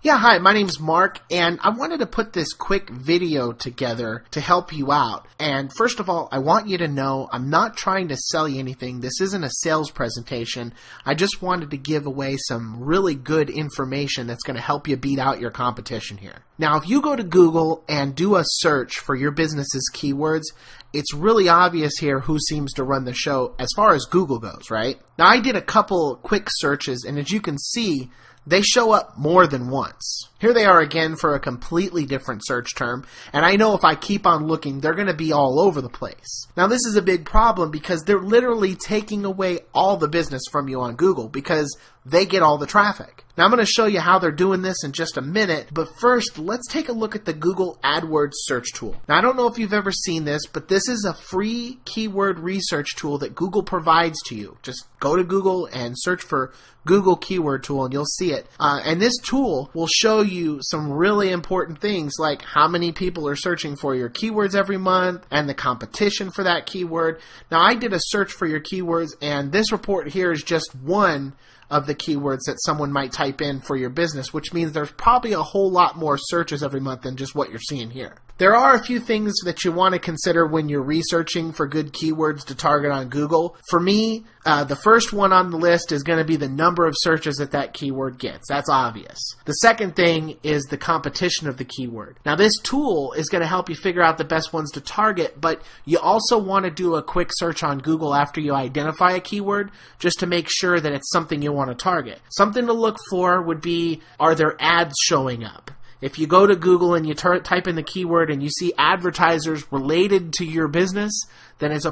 Yeah, hi, my name's Mark, and I wanted to put this quick video together to help you out. And first of all, I want you to know I'm not trying to sell you anything. This isn't a sales presentation. I just wanted to give away some really good information that's going to help you beat out your competition here. Now, if you go to Google and do a search for your business's keywords, it's really obvious here who seems to run the show as far as Google goes, right? Now, I did a couple quick searches, and as you can see, they show up more than once. Here they are again for a completely different search term, and I know if I keep on looking, they're going to be all over the place. Now, this is a big problem because they're literally taking away all the business from you on Google because they get all the traffic. Now, I'm going to show you how they're doing this in just a minute, but first, let's take a look at the Google AdWords search tool. Now, I don't know if you've ever seen this, but this is a free keyword research tool that Google provides to you. Just go to Google and search for Google Keyword Tool, and you'll see it. And this tool will show you some really important things like how many people are searching for your keywords every month and the competition for that keyword. Now, I did a search for your keywords, and this report here is just one of the keywords that someone might type in for your business, which means there's probably a whole lot more searches every month than just what you're seeing here. There are a few things that you want to consider when you're researching for good keywords to target on Google. For me, the first one on the list is going to be the number of searches that that keyword gets. That's obvious. The second thing is the competition of the keyword. Now, this tool is going to help you figure out the best ones to target, but you also want to do a quick search on Google after you identify a keyword just to make sure that it's something you want to target. Something to look for would be, are there ads showing up? If you go to Google and you type in the keyword and you see advertisers related to your business, then it's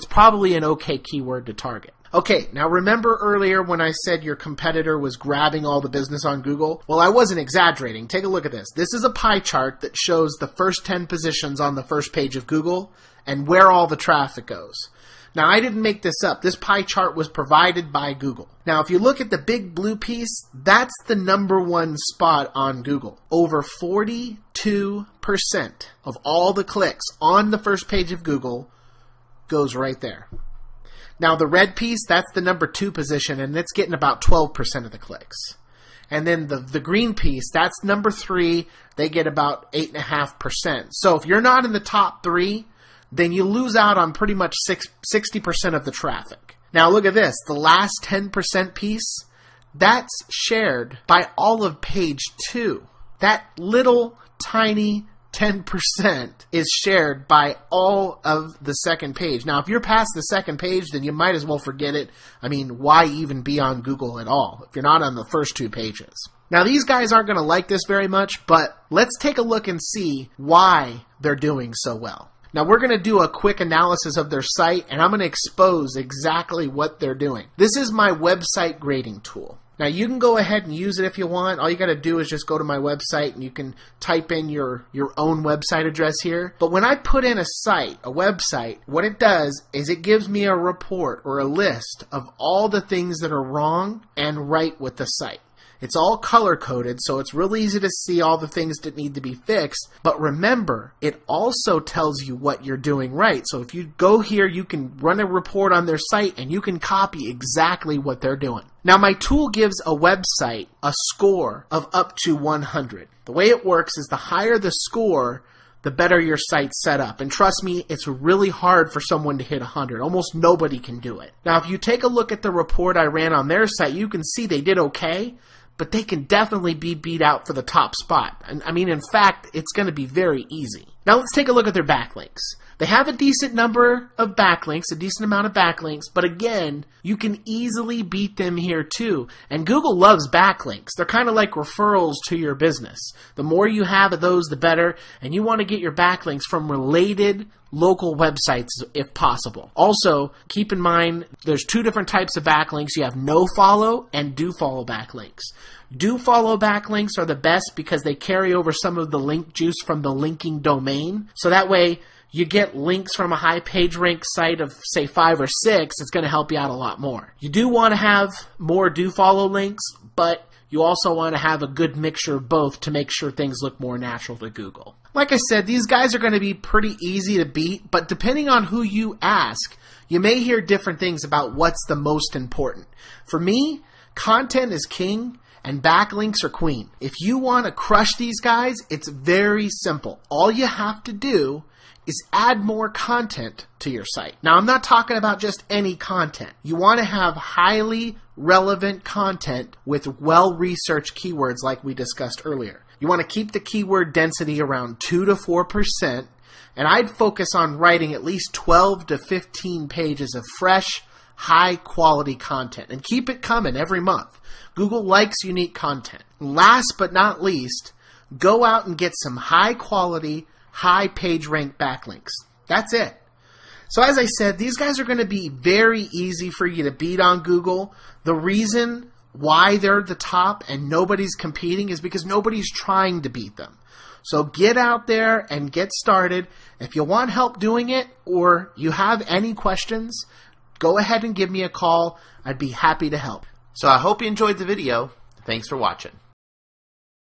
probably an okay keyword to target. Okay, now remember earlier when I said your competitor was grabbing all the business on Google? Well, I wasn't exaggerating. Take a look at this. This is a pie chart that shows the first 10 positions on the first page of Google and where all the traffic goes. Now, I didn't make this up. This pie chart was provided by Google. Now, if you look at the big blue piece, that's the #1 spot on Google. Over 42% of all the clicks on the first page of Google goes right there. Now, the red piece, that's the #2 position, and it's getting about 12% of the clicks. And then the green piece, that's #3. They get about 8.5%. So if you're not in the top 3, then you lose out on pretty much 60% of the traffic. Now look at this. The last 10% piece, that's shared by all of page 2. That little tiny 10% is shared by all of the second page. Now, if you're past the second page, then you might as well forget it. I mean, why even be on Google at all if you're not on the first 2 pages? Now, these guys aren't going to like this very much, but let's take a look and see why they're doing so well. Now, we're going to do a quick analysis of their site, and I'm going to expose exactly what they're doing. This is my website grading tool. Now, you can go ahead and use it if you want. All you got to do is just go to my website, and you can type in your own website address here. But when I put in a website, what it does is it gives me a report or a list of all the things that are wrong and right with the site. It's all color-coded, so it's real easy to see all the things that need to be fixed. But remember, it also tells you what you're doing right. So if you go here, you can run a report on their site, and you can copy exactly what they're doing. Now, my tool gives a website a score of up to 100. The way it works is the higher the score, the better your site's set up. And trust me, it's really hard for someone to hit 100. Almost nobody can do it. Now, if you take a look at the report I ran on their site, you can see they did okay, but they can definitely be beat out for the top spot. And I mean, in fact, it's going to be very easy. Now let's take a look at their backlinks. They have a decent number of backlinks, a decent amount of backlinks, but again, you can easily beat them here too. And Google loves backlinks. They're kind of like referrals to your business. The more you have of those, the better, and you want to get your backlinks from related local websites if possible. Also, keep in mind, there's 2 different types of backlinks. You have no follow and do follow backlinks. Do follow backlinks are the best because they carry over some of the link juice from the linking domain. So that way, you get links from a high page rank site of, say, 5 or 6, it's going to help you out a lot more. You do want to have more do follow links, but you also want to have a good mixture of both to make sure things look more natural to Google. Like I said, these guys are going to be pretty easy to beat, but depending on who you ask, you may hear different things about what's the most important. For me, content is king, and backlinks are queen. If you want to crush these guys, it's very simple. All you have to do is add more content to your site. Now, I'm not talking about just any content. You want to have highly relevant content with well-researched keywords like we discussed earlier. You want to keep the keyword density around 2 to 4%, and I'd focus on writing at least 12 to 15 pages of fresh, high-quality content, and keep it coming every month. Google likes unique content. Last but not least, go out and get some high-quality, high page rank backlinks. That's it. So as I said, these guys are going to be very easy for you to beat on Google. The reason why they're the top and nobody's competing is because nobody's trying to beat them. So get out there and get started. If you want help doing it or you have any questions, go ahead and give me a call. I'd be happy to help. So I hope you enjoyed the video. Thanks for watching.